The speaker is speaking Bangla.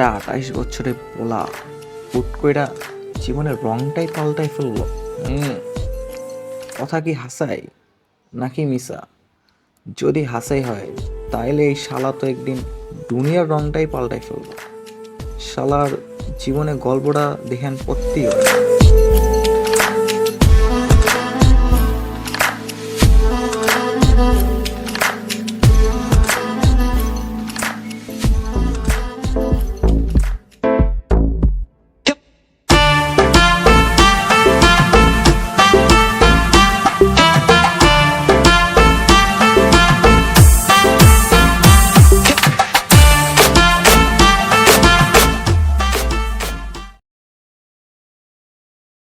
একটা 28 বছরের পোলা হুট কইরা জীবনের রংটাই পাল্টাই ফেললো। কথা কি হাসাই নাকি মিসা? যদি হাসাই হয় তাইলে এই শালা তো একদিন দুনিয়ার রংটাই পাল্টাই ফেললো। শালার জীবনে গল্পটা দেখেন পড়তেই হয়।